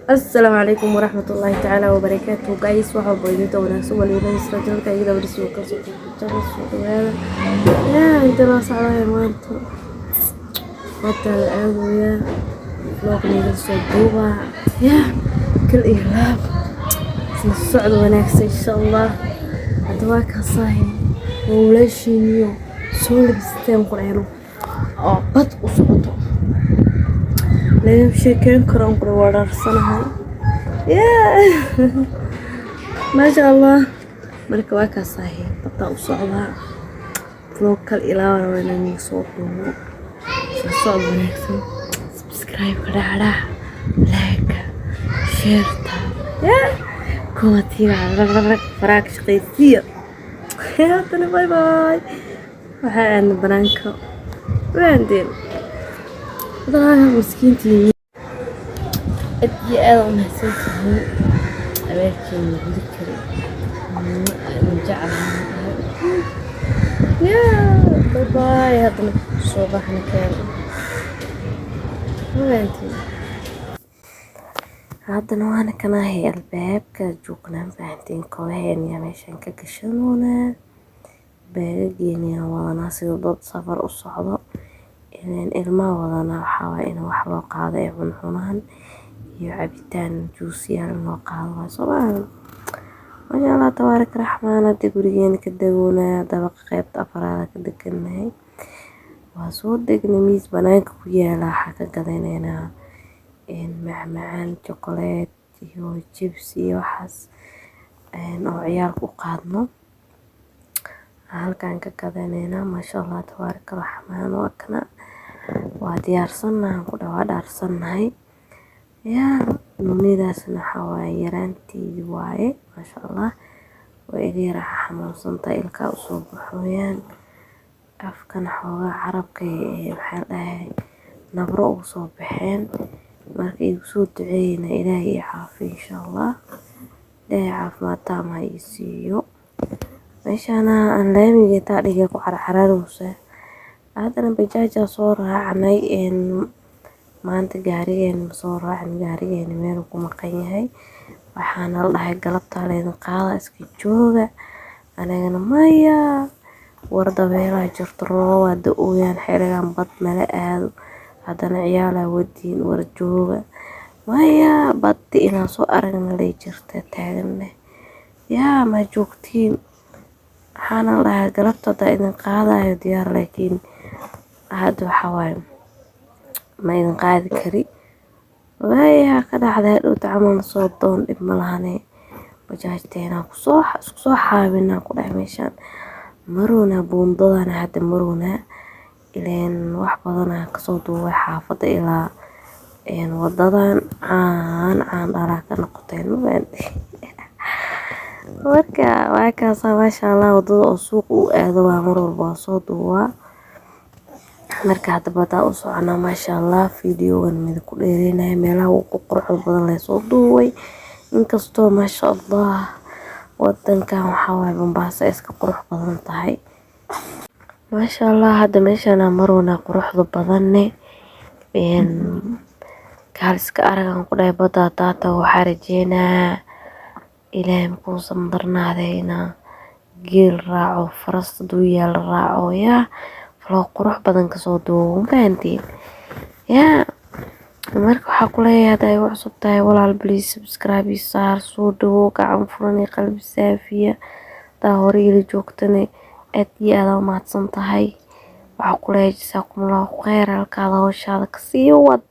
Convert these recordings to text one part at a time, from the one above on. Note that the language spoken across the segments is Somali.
السلام عليكم ورحمة الله تعالى وبركاته جايز waxaa boodinta wanaagsan waliba isla iyada wali soo ka soo dhawaada inta la socday maanta wata la aadaya looqniga soo duuba kal ilaab isla socod wanaagsan insha Allah hada waa ka saahin walaashiiniyo soo labisteen qurayno oo bad u socoto ليه شكلهم كرام قروار صنعها ما شاء الله مركواك صحيح بطاء صعبها فلوكال إلى وانا صوته صوت ونكسو سبسكرايب كده لايك شيرتا كومنتي فراك شقيسية يلا باي باي وحان برانكو وعندين والله مسكينتي أدي أنا محسوسة أماكن ذكرى نرجعها يا باي باي هذا صباحنا كان وانتي هذا نوعنا كنا هي الباب كجوكنا بعدين كوهين يا ماشان كقشنونا باقيني وانا سيضاد سفر الصعداء إن ilma wadana waxa waa in wax loo qaado ay cunaan iyo cabitaan juusiyaal loo qaado sabab ma Allah tabaarak raxmaan hada gurigeena ka dagoona dabaq qaybta afraad ka deganahay waa soo degnay miis banaanka ku yaala waxa ka gadanayna in macmacaan chocolate iyo chips iyo waxaas oo ciyaar ku qaadno halkaan ka gadanayna ma sha Allah tabaarak raxmaan waa kana waa diyaarsannahay ku dhawaad arsannahay nunidaasna waxa waaye yaraantii waaye ma sha Allah way iga yara xanuunsantahay ilka u soo baxooyaan afkan xoogaa carabka waxa dhahay nabro u soo baxeen markii igu soo duceeyna Ilaahay caafiyo insha Allah Ilaahay caafimaad taam ha isiiyo meeshana aan laamiga taa dhigay ku carcararaysa هذا بجاجة صورة عني إن ما أنت جارين صورة عن جارين ميركم مقيهاي وحنا الله قلبت على نقاط اسكتشوجة أنا مايا ورد بيلا جرت الرواد دقويا حرقا بط ملأ هذا عياله ودين ورجوجة مايا بطي إنا صور اللي جرت تعلمنا يا ما جوكتين حنا الله قلبت على نقاط ديار لكن هذا حوام ما ينقاد كري وهي كذا حدا لو تعمل صوتون بملهاني وجاجتين صوح بينا كل مشان مرونا بوندنا هذا مرونا إلين وحبضنا كصوتو وحافظ إلى إن وضدان عن دراك نقطين وبندي وكا ما شاء الله وضد السوق وأذوا مرور باصوت marka hadda bada u socona ma sha Allah fiidiyogan mid ku dheereenay meelaha uu ku qurux badan la soo duubay inkastoo ma sha Allah wadankan waxa way Mombasa iska qurux badan tahay ma sha Allah hadda meeshana maruna quruxda badanne kaalska aragan ku dhahay bada taata waxa rajeena Ilaahay ku samdarnaadayna geel raaco faras duuyaal raaco loo qurux badan ka soo duubo faantiin marka waxa ku leeyahay wax cusub tahay walaal please subscribe saar soo dhawo gacan furan qalbi saafiya taa hore ila joogtane aad iyo aad u mahadsan tahay waxa ku leeyahay jazakumullahu khayr halkaada hawshaada ka sii wad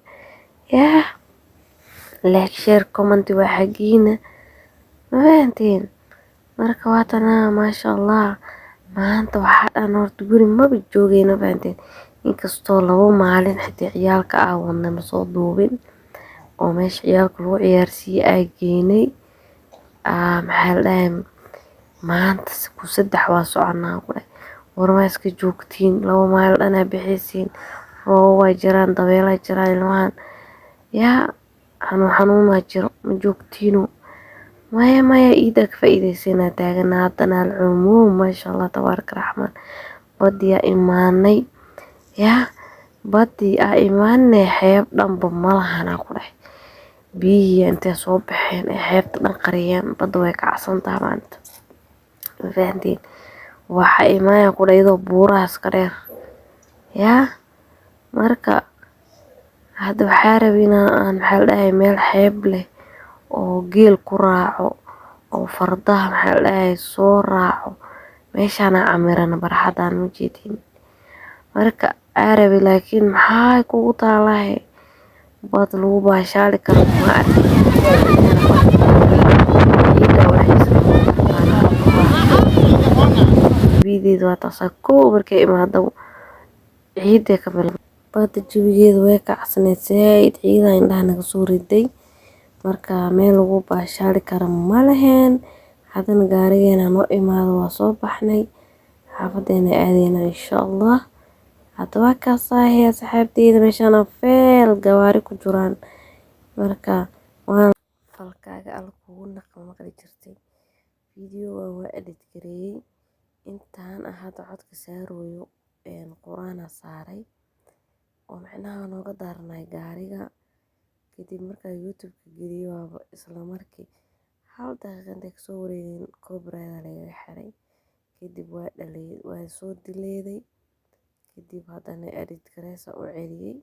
like share comment waxa giina faantiin marka waatana ma sha Allah maanta waxa aan horta guri ma joogayna faanteen inkastoo labo maalin xitaa ciyaalka wadna ma soo duubin oo meesha ciyaalka lagu ciyaarsiiyay ay geenay maxaa la dhahay maanta ku saddex waa soconaa ku dhahay warma iska joogtiin labo maalin dhana bixisiin roob way jiraan dabeelo jiraan ilmahan xanuun jiro ma joogtiino maya إيدك فإذا سنة تاجنا العموم ما شاء الله تبارك الرحمن بدي إيماني بدي إيماني حيب دم بملها أنا كله biyihii intay soo baxeen ee xeebta dhan qariyeen badda way kacsantahay maanta ma fahantiin waxa imaanaya ku dhaydo buurahaas ka dheer yaa marka hadda waxaa rabay aan maxaa la dhahay meel xeeb leh oo geel ku raaco oo fardaha maxaa la dhahay soo raaco meeshaana camirana barxadaan ma jeedin marka arabi laakiin maxaa kugu taalahay bad lagu baashaali karo ma arkin ciideeda waa taasaa kow markay imaado ciidee ka bil badda jawigeeda way kacsaneyd saaid ciidaa indhaha naga soo riday marka meel lagu baashaali karo ma leheen haddana gaarigeena noo imaado waa soo baxnay xaafadeena aadeyna insha allah hadda waa kaasaahay asxaabteyda meeshaana feel gawaari ku jiraan marka waan falkaaga alla kugu naqma maqli jirtay videoga waa edit gareeyey intaan hadda codka saarooyo quraana saaray oo macnaha nooga daarnay gaariga kadib markaa youtube-ka geliyay waaba isla markii hal daqiiqo intay kasoo wareegeen copyright laga xiray kadib waa soo dileeday kadib haddana edit gareysa u celiyey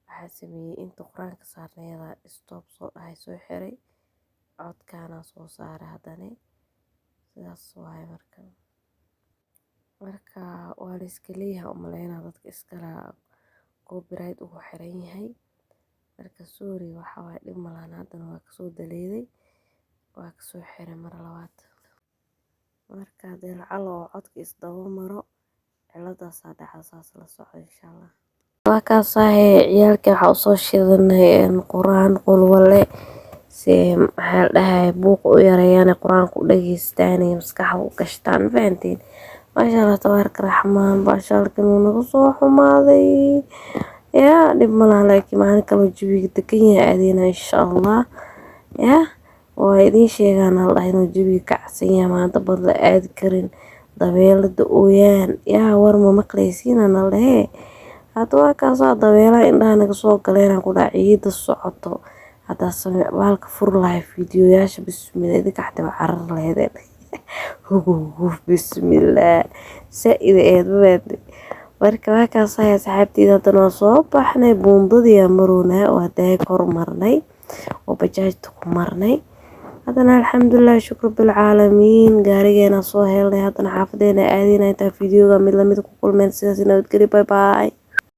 waxaa sameeyey inta quraanka saarneeda stop soo dhahay soo xiray codkaana soo saaray haddana sidaas waaye marka waa la iska leeyahay umaleynaa dadka iskala copyright ugu xiran yahay marka sorry waxa waaye dhib malahan haddana waa kasoo daleeday waa kasoo xiray mar labaad marka dee lacala oo codka isdaba maro ciladaasaa dhacda saas la soco insha allah waa kaasaahay ciyaalkii waxaa usoo shidanay quraan qulwale si maxaa la dhahay buuq u yareeyaan quraanka u dhageystaan maskaxda u gashtaan fahantiin maasha allah tabaaraka raxmaan baashaalkan wuu naga soo xumaaday yaa dhib malaha laakiin maalin kaloo jawiga degan yahay aadeyna insha allah yaa waa idiin sheegaan la dhahay inuu jawiga kacsan yahay maanta bad la aadi karin dabeelada ooyaan yaa war ma maqlaysiina la dhahe hadda waa kaasaa dabeelaha indhaha naga soo galeen ku dhaca ciida socoto haddaa samee baalka fur lahay fiidiyoyaasha bismillah idinka xataa waa carar laheedeen bismillah saa-ida eedbabaad marka waa kaasahay asxaabteyda haddana waa soo baxnay buundadii maroonaa oo haddahay kor marnay oo bajaajta ku marnay haddana alxamdulilah shukr bilcaalamiin gaarigeena soo helnay haddana xaafadeena aadeyna intaa fiidiyoga mid lamid ku kulmeen sidaas nabadgeli bye bye